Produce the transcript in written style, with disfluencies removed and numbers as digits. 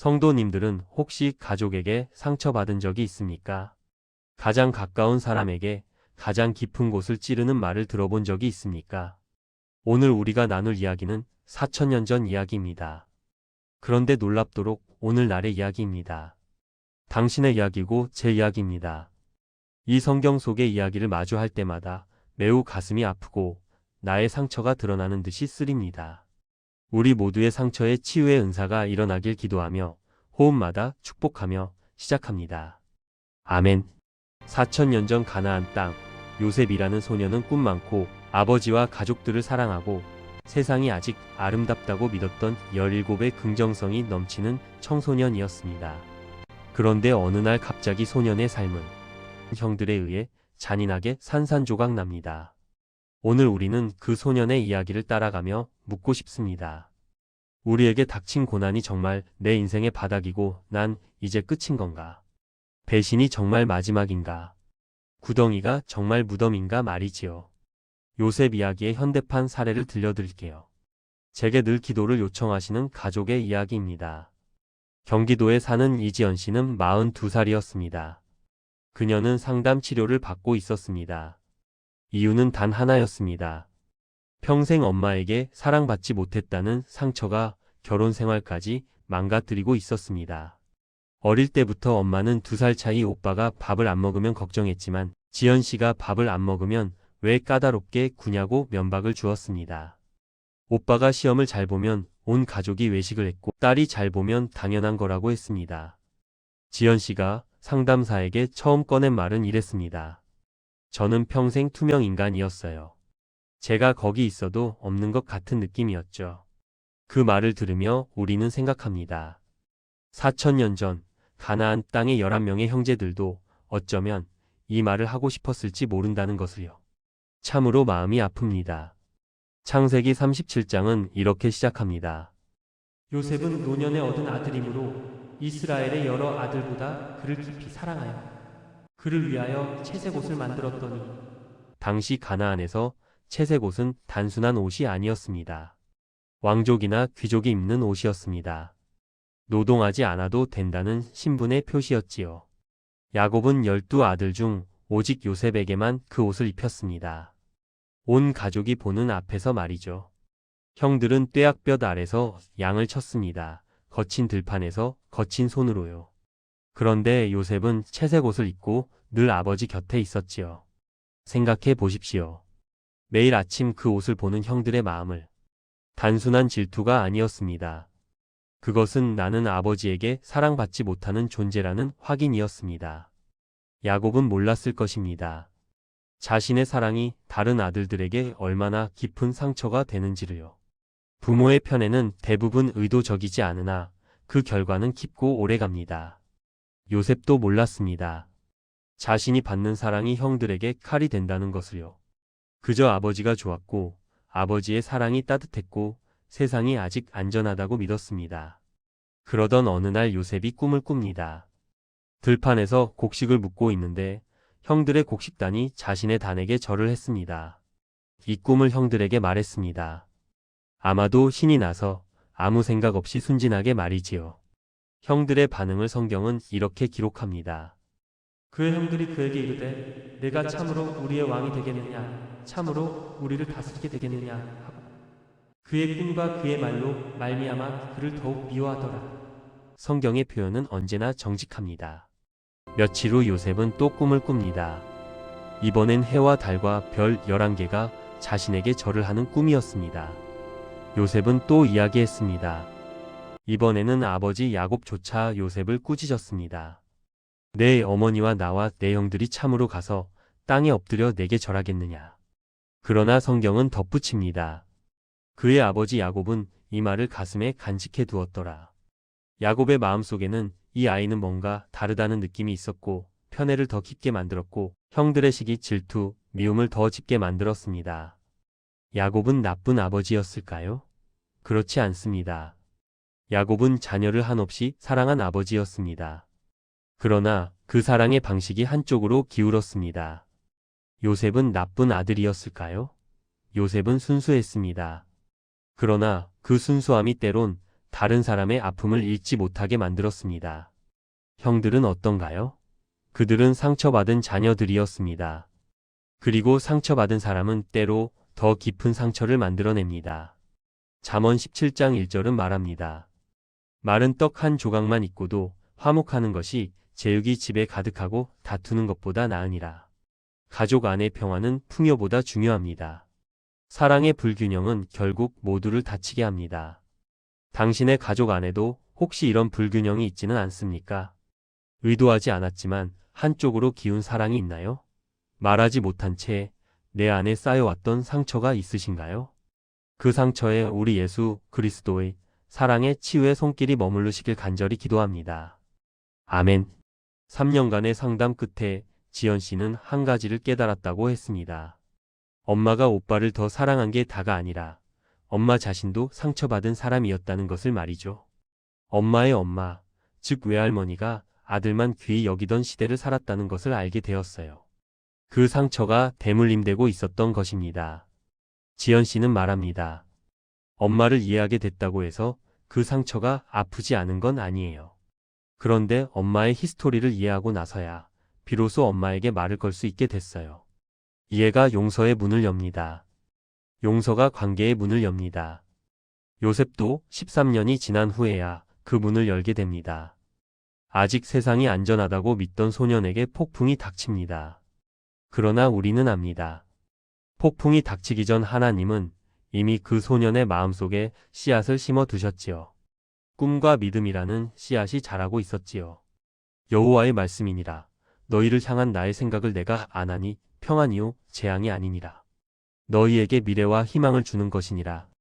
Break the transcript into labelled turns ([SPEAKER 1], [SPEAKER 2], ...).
[SPEAKER 1] 성도님들은 혹시 가족에게 상처받은 적이 있습니까? 가장 가까운 사람에게 가장 깊은 곳을 찌르는 말을 들어본 적이 있습니까? 오늘 우리가 나눌 이야기는 4000년 전 이야기입니다. 그런데 놀랍도록 오늘날의 이야기입니다. 당신의 이야기고 제 이야기입니다. 이 성경 속의 이야기를 마주할 때마다 매우 가슴이 아프고 나의 상처가 드러나는 듯이 쓰립니다. 우리 모두의 상처에 치유의 은사가 일어나길 기도하며 호흡마다 축복하며 시작합니다. 아멘. 4000년 전 가나안 땅, 요셉이라는 소녀는 꿈 많고 아버지와 가족들을 사랑하고 세상이 아직 아름답다고 믿었던 17의 긍정성이 넘치는 청소년이었습니다. 그런데 어느 날 갑자기 소년의 삶은 형들에 의해 잔인하게 산산조각 납니다. 오늘 우리는 그 소년의 이야기를 따라가며 묻고 싶습니다. 우리에게 닥친 고난이 정말 내 인생의 바닥이고 난 이제 끝인 건가? 배신이 정말 마지막인가? 구덩이가 정말 무덤인가 말이지요. 요셉 이야기의 현대판 사례를 들려드릴게요. 제게 늘 기도를 요청하시는 가족의 이야기입니다. 경기도에 사는 이지연 씨는 42살이었습니다. 그녀는 상담 치료를 받고 있었습니다. 이유는 단 하나였습니다. 평생 엄마에게 사랑받지 못했다는 상처가 결혼 생활까지 망가뜨리고 있었습니다. 어릴 때부터 엄마는 2살 차이 오빠가 밥을 안 먹으면 걱정했지만 지연 씨가 밥을 안 먹으면 왜 까다롭게 구냐고 면박을 주었습니다. 오빠가 시험을 잘 보면 온 가족이 외식을 했고 딸이 잘 보면 당연한 거라고 했습니다. 지연 씨가 상담사에게 처음 꺼낸 말은 이랬습니다. 저는 평생 투명 인간이었어요. 제가 거기 있어도 없는 것 같은 느낌이었죠. 그 말을 들으며 우리는 생각합니다. 4000년 전 가나안 땅의 11명의 형제들도 어쩌면 이 말을 하고 싶었을지 모른다는 것을요. 참으로 마음이 아픕니다. 창세기 37장은 이렇게 시작합니다.
[SPEAKER 2] 요셉은 노년에 얻은 아들이므로 이스라엘의 여러 아들보다 그를 깊이 사랑하여 그를 위하여 채색 옷을 만들었더니
[SPEAKER 1] 당시 가나안에서 채색 옷은 단순한 옷이 아니었습니다. 왕족이나 귀족이 입는 옷이었습니다. 노동하지 않아도 된다는 신분의 표시였지요. 야곱은 12아들 중 오직 요셉에게만 그 옷을 입혔습니다. 온 가족이 보는 앞에서 말이죠. 형들은 뙤약볕 아래서 양을 쳤습니다. 거친 들판에서 거친 손으로요. 그런데 요셉은 채색 옷을 입고 늘 아버지 곁에 있었지요. 생각해 보십시오. 매일 아침 그 옷을 보는 형들의 마음을. 단순한 질투가 아니었습니다. 그것은 나는 아버지에게 사랑받지 못하는 존재라는 확인이었습니다. 야곱은 몰랐을 것입니다. 자신의 사랑이 다른 아들들에게 얼마나 깊은 상처가 되는지를요. 부모의 편애는 대부분 의도적이지 않으나 그 결과는 깊고 오래갑니다. 요셉도 몰랐습니다. 자신이 받는 사랑이 형들에게 칼이 된다는 것을요. 그저 아버지가 좋았고 아버지의 사랑이 따뜻했고 세상이 아직 안전하다고 믿었습니다. 그러던 어느 날 요셉이 꿈을 꿉니다. 들판에서 곡식을 묻고 있는데 형들의 곡식단이 자신의 단에게 절을 했습니다. 이 꿈을 형들에게 말했습니다. 아마도 신이 나서 아무 생각 없이 순진하게 말이지요. 형들의 반응을 성경은 이렇게 기록합니다.
[SPEAKER 2] 그의 형들이 그에게 이르되 내가 참으로 우리의 왕이 되겠느냐 참으로 우리를 다스리게 되겠느냐 하고 그의 꿈과 그의 말로 말미암아 그를 더욱 미워하더라.
[SPEAKER 1] 성경의 표현은 언제나 정직합니다. 며칠 후 요셉은 또 꿈을 꿉니다. 이번엔 해와 달과 별 11개가 자신에게 절을 하는 꿈이었습니다. 요셉은 또 이야기했습니다. 이번에는 아버지 야곱조차 요셉을 꾸짖었습니다. 내 어머니와 나와 내 형들이 참으로 가서 땅에 엎드려 내게 절하겠느냐. 그러나 성경은 덧붙입니다. 그의 아버지 야곱은 이 말을 가슴에 간직해 두었더라. 야곱의 마음속에는 이 아이는 뭔가 다르다는 느낌이 있었고 편애를 더 깊게 만들었고 형들의 시기 질투, 미움을 더 짙게 만들었습니다. 야곱은 나쁜 아버지였을까요? 그렇지 않습니다. 야곱은 자녀를 한없이 사랑한 아버지였습니다. 그러나 그 사랑의 방식이 한쪽으로 기울었습니다. 요셉은 나쁜 아들이었을까요? 요셉은 순수했습니다. 그러나 그 순수함이 때론 다른 사람의 아픔을 읽지 못하게 만들었습니다. 형들은 어떤가요? 그들은 상처받은 자녀들이었습니다. 그리고 상처받은 사람은 때로 더 깊은 상처를 만들어냅니다. 잠언 17장 1절은 말합니다. 마른 떡 한 조각만 있고도 화목하는 것이 제육이 집에 가득하고 다투는 것보다 나으니라. 가족 안의 평화는 풍요보다 중요합니다. 사랑의 불균형은 결국 모두를 다치게 합니다. 당신의 가족 안에도 혹시 이런 불균형이 있지는 않습니까? 의도하지 않았지만 한쪽으로 기운 사랑이 있나요? 말하지 못한 채 내 안에 쌓여왔던 상처가 있으신가요? 그 상처에 우리 예수 그리스도의 사랑의 치유의 손길이 머무르시길 간절히 기도합니다. 아멘. 3년간의 상담 끝에 지연 씨는 한 가지를 깨달았다고 했습니다. 엄마가 오빠를 더 사랑한 게 다가 아니라 엄마 자신도 상처받은 사람이었다는 것을 말이죠. 엄마의 엄마, 즉 외할머니가 아들만 귀히 여기던 시대를 살았다는 것을 알게 되었어요. 그 상처가 대물림되고 있었던 것입니다. 지연 씨는 말합니다. 엄마를 이해하게 됐다고 해서 그 상처가 아프지 않은 건 아니에요. 그런데 엄마의 히스토리를 이해하고 나서야 비로소 엄마에게 말을 걸 수 있게 됐어요. 이해가 용서의 문을 엽니다. 용서가 관계의 문을 엽니다. 요셉도 13년이 지난 후에야 그 문을 열게 됩니다. 아직 세상이 안전하다고 믿던 소년에게 폭풍이 닥칩니다. 그러나 우리는 압니다. 폭풍이 닥치기 전 하나님은 이미 그 소년의 마음속에 씨앗을 심어 두셨지요. 꿈과 믿음이라는 씨앗이 자라고 있었지요. 여호와의 말씀이니라. 너희를 향한 나의 생각을 내가 아나니 평안이요 재앙이 아니니라. 너희에게 미래와 희망을 주는 것이니라.